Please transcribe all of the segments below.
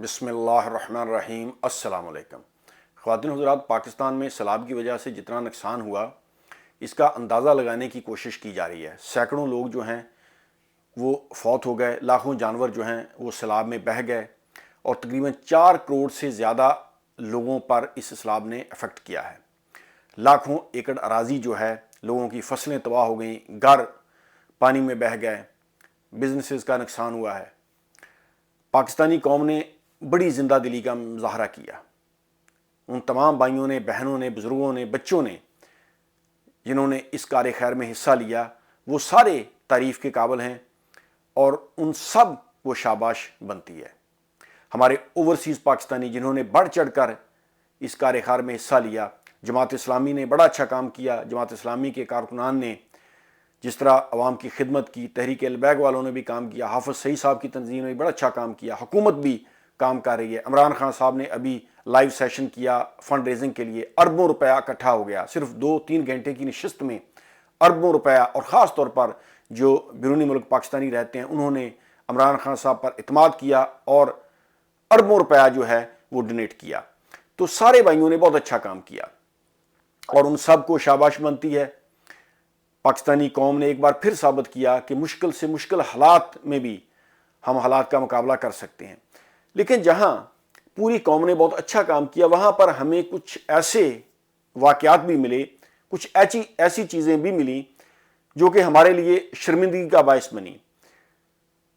بسم اللہ الرحمن الرحیم۔ السلام علیکم خواتین حضرات، پاکستان میں سیلاب کی وجہ سے جتنا نقصان ہوا اس کا اندازہ لگانے کی کوشش کی جا رہی ہے۔ سینکڑوں لوگ جو ہیں وہ فوت ہو گئے، لاکھوں جانور جو ہیں وہ سیلاب میں بہہ گئے اور تقریباً 4 کروڑ سے زیادہ لوگوں پر اس سیلاب نے افیکٹ کیا ہے۔ لاکھوں ایکڑ اراضی جو ہے، لوگوں کی فصلیں تباہ ہو گئیں، گھر پانی میں بہہ گئے، بزنسز کا نقصان ہوا ہے۔ پاکستانی قوم نے بڑی زندہ دلی کا مظاہرہ کیا۔ ان تمام بھائیوں نے، بہنوں نے، بزرگوں نے، بچوں نے جنہوں نے اس کار خیر میں حصہ لیا، وہ سارے تعریف کے قابل ہیں اور ان سب کو شاباش بنتی ہے۔ ہمارے اوورسیز پاکستانی جنہوں نے بڑھ چڑھ کر اس کار خیر میں حصہ لیا، جماعت اسلامی نے بڑا اچھا کام کیا، جماعت اسلامی کے کارکنان نے جس طرح عوام کی خدمت کی، تحریک البیگ والوں نے بھی کام کیا، حافظ سعید صاحب کی تنظیم نے بھی بڑا اچھا کام کیا، حکومت بھی کام کر رہی ہے۔ عمران خان صاحب نے ابھی لائیو سیشن کیا فنڈ ریزنگ کے لیے، اربوں روپیہ اکٹھا ہو گیا صرف 2-3 گھنٹے کی نشست میں، اربوں روپیہ۔ اور خاص طور پر جو بیرونی ملک پاکستانی رہتے ہیں انہوں نے عمران خان صاحب پر اعتماد کیا اور اربوں روپیہ جو ہے وہ ڈونیٹ کیا۔ تو سارے بھائیوں نے بہت اچھا کام کیا اور ان سب کو شاباش بنتی ہے۔ پاکستانی قوم نے ایک بار پھر ثابت کیا کہ مشکل سے مشکل حالات میں بھی ہم حالات کا مقابلہ کر سکتے ہیں۔ لیکن جہاں پوری قوم نے بہت اچھا کام کیا، وہاں پر ہمیں کچھ ایسے واقعات بھی ملے، کچھ ایسی چیزیں بھی ملی جو کہ ہمارے لیے شرمندگی کا باعث بنی۔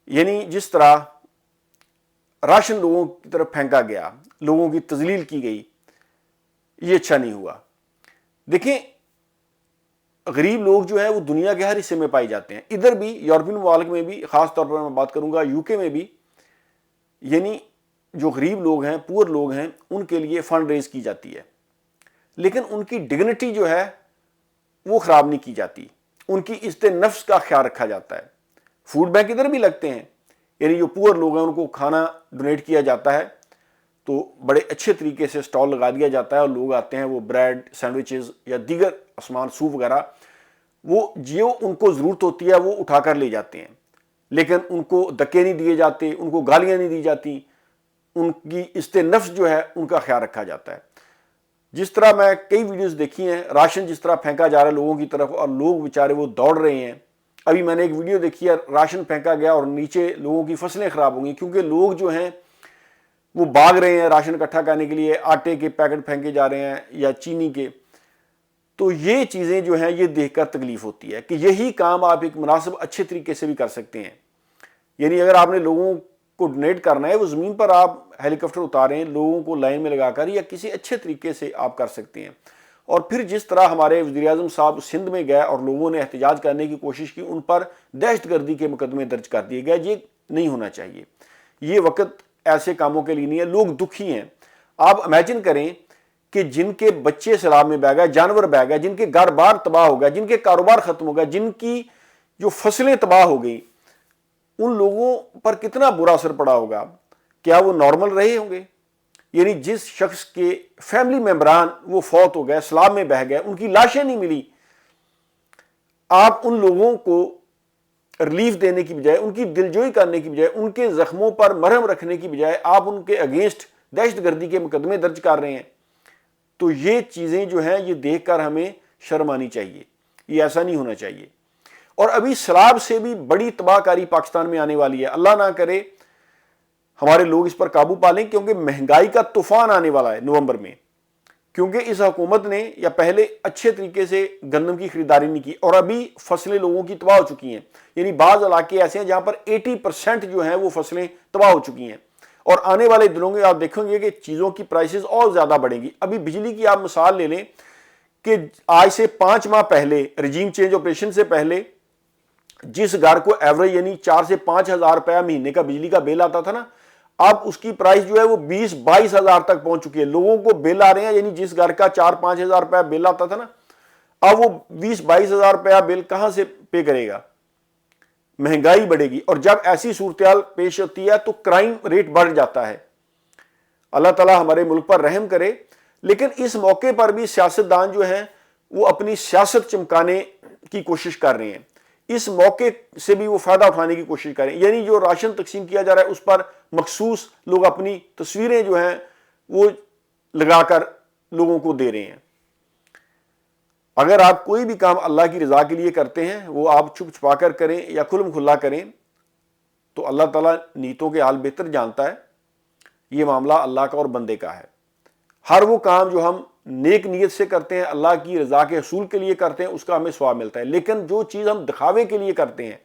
یعنی جس طرح راشن لوگوں کی طرف پھینکا گیا، لوگوں کی تذلیل کی گئی، یہ اچھا نہیں ہوا۔ دیکھیں، غریب لوگ جو ہیں وہ دنیا کے ہر حصے میں پائے جاتے ہیں، ادھر بھی یورپین ممالک میں بھی، خاص طور پر میں بات کروں گا UK میں بھی، یعنی جو غریب لوگ ہیں، پور لوگ ہیں، ان کے لیے فنڈ ریز کی جاتی ہے، لیکن ان کی ڈگنیٹی جو ہے وہ خراب نہیں کی جاتی، ان کی عزت نفس کا خیال رکھا جاتا ہے۔ فوڈ بینک ادھر بھی لگتے ہیں، یعنی جو پور لوگ ہیں ان کو کھانا ڈونیٹ کیا جاتا ہے، تو بڑے اچھے طریقے سے سٹال لگا دیا جاتا ہے اور لوگ آتے ہیں، وہ بریڈ، سینڈوچز یا دیگر اسمان سوپ وغیرہ، وہ جو ان کو ضرورت ہوتی ہے وہ اٹھا کر لے جاتے ہیں، لیکن ان کو دھکے نہیں دیے جاتے، ان کو گالیاں نہیں دی جاتی، ان کی عزت نفس جو ہے ان کا خیال رکھا جاتا ہے۔ جس طرح میں کئی ویڈیوز دیکھی ہیں، راشن جس طرح پھینکا جا رہا ہے لوگوں کی طرف اور لوگ بیچارے وہ دوڑ رہے ہیں۔ ابھی میں نے ایک ویڈیو دیکھی ہے، راشن پھینکا گیا اور نیچے لوگوں کی فصلیں خراب ہو گئیں کیونکہ لوگ جو ہیں وہ بھاگ رہے ہیں راشن اکٹھا کرنے کے لیے، آٹے کے پیکٹ پھینکے جا رہے ہیں یا چینی کے۔ تو یہ چیزیں جو ہیں یہ دیکھ کر تکلیف ہوتی ہے کہ یہی کام آپ ایک مناسب اچھے طریقے سے بھی کر سکتے ہیں۔ یعنی اگر آپ نے لوگوں کو ڈونیٹ کرنا ہے، وہ زمین پر آپ ہیلی کاپٹر اتاریں، لوگوں کو لائن میں لگا کر یا کسی اچھے طریقے سے آپ کر سکتے ہیں۔ اور پھر جس طرح ہمارے وزیر اعظم صاحب سندھ میں گئے اور لوگوں نے احتجاج کرنے کی کوشش کی، ان پر دہشت گردی کے مقدمے درج کر دیے گئے۔ یہ نہیں ہونا چاہیے، یہ وقت ایسے کاموں کے لیے نہیں ہے، لوگ دکھی ہیں۔ آپ امیجن کریں کہ جن کے بچے سیلاب میں بہہ گئے، جانور بہہ گئے، جن کے گھر بار تباہ ہو گئے، جن کے کاروبار ختم ہو گئے، جن کی جو فصلیں تباہ ہو گئیں، ان لوگوں پر کتنا برا اثر پڑا ہوگا۔ کیا وہ نارمل رہے ہوں گے؟ یعنی جس شخص کے فیملی ممبران وہ فوت ہو گئے، سیلاب میں بہہ گئے، ان کی لاشیں نہیں ملی، آپ ان لوگوں کو ریلیف دینے کی بجائے، ان کی دلجوئی کرنے کی بجائے، ان کے زخموں پر مرہم رکھنے کی بجائے آپ ان کے اگینسٹ دہشت گردی کے مقدمے درج کر رہے ہیں۔ تو یہ چیزیں جو ہیں یہ دیکھ کر ہمیں شرم آنی چاہیے، یہ ایسا نہیں ہونا چاہیے۔ اور ابھی سیلاب سے بھی بڑی تباہ کاری پاکستان میں آنے والی ہے، اللہ نہ کرے ہمارے لوگ اس پر قابو پا لیں، کیونکہ مہنگائی کا طوفان آنے والا ہے نومبر میں، کیونکہ اس حکومت نے یا پہلے اچھے طریقے سے گندم کی خریداری نہیں کی اور ابھی فصلیں لوگوں کی تباہ ہو چکی ہیں۔ یعنی بعض علاقے ایسے ہیں جہاں پر 80% جو ہیں وہ فصلیں تباہ ہو چکی ہیں، اور آنے والے دنوں میں آپ دیکھیں گے کہ چیزوں کی پرائسز اور زیادہ بڑھیں گی۔ ابھی بجلی کی آپ مثال لے لیں کہ آج سے 5 ماہ پہلے، رجیم چینج آپریشن سے پہلے، جس گھر کو ایوریج یعنی 4 سے 5 ہزار روپیہ مہینے کا بجلی کا بل آتا تھا نا، اب اس کی پرائس جو ہے وہ 20-22 ہزار تک پہنچ چکی ہے۔ لوگوں کو بل آ رہے ہیں، یعنی جس گھر کا 4-5 ہزار روپیہ بل آتا تھا نا، اب وہ 20-22 ہزار روپیہ بل کہاں سے پے کرے گا؟ مہنگائی بڑھے گی، اور جب ایسی صورتحال پیش ہوتی ہے تو کرائم ریٹ بڑھ جاتا ہے۔ اللہ تعالیٰ ہمارے ملک پر رحم کرے۔ لیکن اس موقع پر بھی سیاستدان جو ہیں وہ اپنی سیاست چمکانے کی کوشش کر رہے ہیں۔ اس موقع سے بھی وہ فائدہ اٹھانے کی کوشش کریں. یعنی جو راشن تقسیم کیا جا رہا ہے اس پر مخصوص لوگ اپنی تصویریں جو ہیں وہ لگا کر لوگوں کو دے رہے ہیں. اگر آپ کوئی بھی کام اللہ کی رضا کے لیے کرتے ہیں وہ آپ چھپ چھپا کر کریں یا کھلم کھلا کریں تو اللہ تعالیٰ نیتوں کے حال بہتر جانتا ہے. یہ معاملہ اللہ کا اور بندے کا ہے. ہر وہ کام جو ہم نیک نیت سے کرتے ہیں اللہ کی رضا کے حصول کے لیے کرتے ہیں اس کا ہمیں ثواب ملتا ہے. لیکن جو چیز ہم دکھاوے کے لیے کرتے ہیں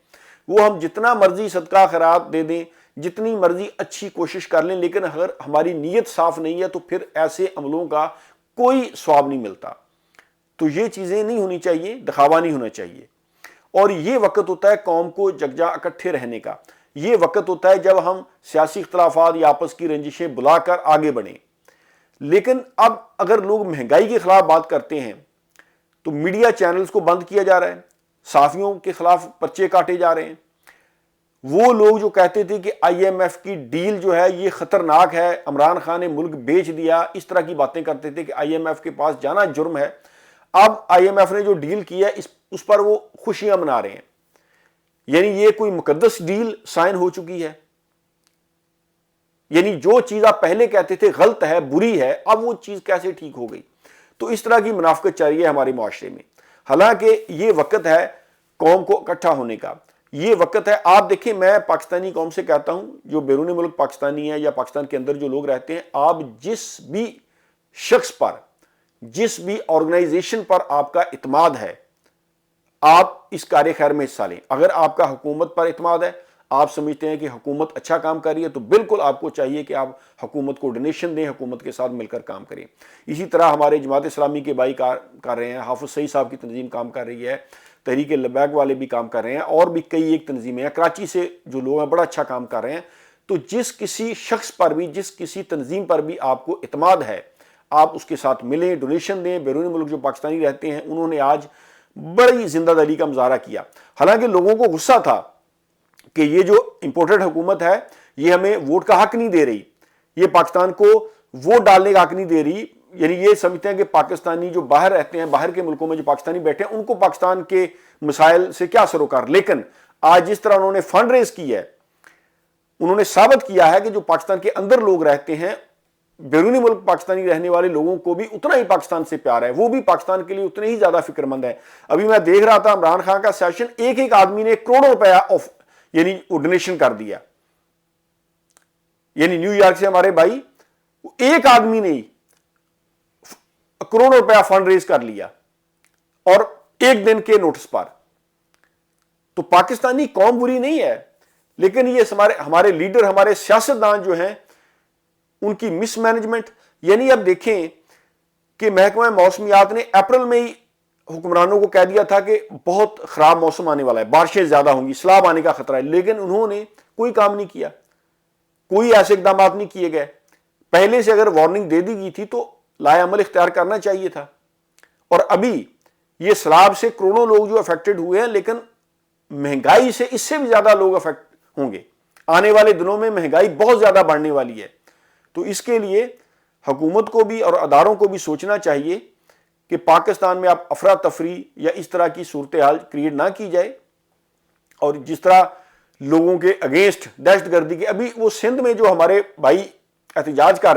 وہ ہم جتنا مرضی صدقہ خیرات دے دیں, جتنی مرضی اچھی کوشش کر لیں, لیکن اگر ہماری نیت صاف نہیں ہے تو پھر ایسے عملوں کا کوئی ثواب نہیں ملتا. تو یہ چیزیں نہیں ہونی چاہیے, دکھاوا نہیں ہونا چاہیے. اور یہ وقت ہوتا ہے قوم کو یکجا اکٹھے رہنے کا. یہ وقت ہوتا ہے جب ہم سیاسی اختلافات یا آپس کی رنجشیں بلا کر آگے بڑھیں. لیکن اب اگر لوگ مہنگائی کے خلاف بات کرتے ہیں تو میڈیا چینلز کو بند کیا جا رہا ہے, صحافیوں کے خلاف پرچے کاٹے جا رہے ہیں. وہ لوگ جو کہتے تھے کہ آئی ایم ایف کی ڈیل جو ہے یہ خطرناک ہے, عمران خان نے ملک بیچ دیا, اس طرح کی باتیں کرتے تھے کہ آئی ایم ایف کے پاس جانا جرم ہے. اب آئی ایم ایف نے جو ڈیل کی ہے اس پر وہ خوشیاں منا رہے ہیں. یعنی یہ کوئی مقدس ڈیل سائن ہو چکی ہے. یعنی جو چیز آپ پہلے کہتے تھے غلط ہے, بری ہے, اب وہ چیز کیسے ٹھیک ہو گئی. تو اس طرح کی منافقت چاہیے ہمارے معاشرے میں. حالانکہ یہ وقت ہے قوم کو اکٹھا ہونے کا. یہ وقت ہے, آپ دیکھیں میں پاکستانی قوم سے کہتا ہوں جو بیرون ملک پاکستانی ہے یا پاکستان کے اندر جو لوگ رہتے ہیں, آپ جس بھی شخص پر, جس بھی آرگنائزیشن پر آپ کا اعتماد ہے آپ اس کار خیر میں حصہ لیں. اگر آپ کا حکومت پر اعتماد ہے, آپ سمجھتے ہیں کہ حکومت اچھا کام کر رہی ہے, تو بالکل آپ کو چاہیے کہ آپ حکومت کو ڈونیشن دیں, حکومت کے ساتھ مل کر کام کریں. اسی طرح ہمارے جماعت اسلامی کے بھائی کر رہے ہیں, حافظ سعید صاحب کی تنظیم کام کر رہی ہے, تحریک لبیک والے بھی کام کر رہے ہیں, اور بھی کئی ایک تنظیمیں ہیں, کراچی سے جو لوگ ہیں بڑا اچھا کام کر رہے ہیں. تو جس کسی شخص پر بھی, جس کسی تنظیم پر بھی آپ کو اعتماد ہے, آپ اس کے ساتھ ملیں, ڈونیشن دیں. بیرون ملک جو پاکستانی رہتے ہیں انہوں نے آج بڑی زندہ دلی کا مظاہرہ کیا. حالانکہ لوگوں کو غصہ تھا کہ یہ جو امپورٹڈ حکومت ہے یہ ہمیں ووٹ کا حق نہیں دے رہی, یہ پاکستان کو ووٹ ڈالنے کا حق نہیں دے رہی. یعنی یہ سمجھتے ہیں کہ پاکستانی جو باہر رہتے ہیں, باہر کے ملکوں میں جو پاکستانی بیٹھے ہیں, ان کو پاکستان کے مسائل سے کیا سروکار. لیکن آج جس طرح انہوں نے فنڈ ریز کی ہے, انہوں نے ثابت کیا ہے کہ جو پاکستان کے اندر لوگ رہتے ہیں, بیرونی ملک پاکستانی رہنے والے لوگوں کو بھی اتنا ہی پاکستان سے پیار ہے, وہ بھی پاکستان کے لیے اتنے ہی زیادہ فکر مند ہے. ابھی میں دیکھ رہا تھا عمران خان کا سیشن, ایک آدمی نے کروڑوں روپیہ یعنی ڈونیشن کر دیا. یعنی نیو یارک سے ہمارے بھائی, ایک آدمی نے کروڑوں روپیہ فنڈ ریز کر لیا, اور ایک دن کے نوٹس پر. تو پاکستانی قوم بری نہیں ہے, لیکن یہ ہمارے لیڈر, ہمارے سیاستدان جو ہیں ان کی مس مینجمنٹ. یعنی اب دیکھیں کہ محکمہ موسمیات نے اپریل میں ہی حکمرانوں کو کہہ دیا تھا کہ بہت خراب موسم آنے والا ہے, بارشیں زیادہ ہوں گی, سیلاب آنے کا خطرہ ہے, لیکن انہوں نے کوئی کام نہیں کیا, کوئی ایسے اقدامات نہیں کیے گئے. پہلے سے اگر وارننگ دے دی گئی تھی تو لائے عمل اختیار کرنا چاہیے تھا. اور ابھی یہ سیلاب سے کروڑوں لوگ جو افیکٹڈ ہوئے ہیں, لیکن مہنگائی سے اس سے بھی زیادہ لوگ افیکٹ ہوں گے. آنے والے دنوں میں مہنگائی بہت زیادہ بڑھنے والی ہے. تو اس کے لیے حکومت کو بھی اور اداروں کو بھی سوچنا چاہیے کہ پاکستان میں آپ افراتفری یا اس طرح کی صورتحال کریٹ نہ کی جائے. اور جس طرح لوگوں کے اگینسٹ دہشت گردی کے, ابھی وہ سندھ میں جو ہمارے بھائی احتجاج کر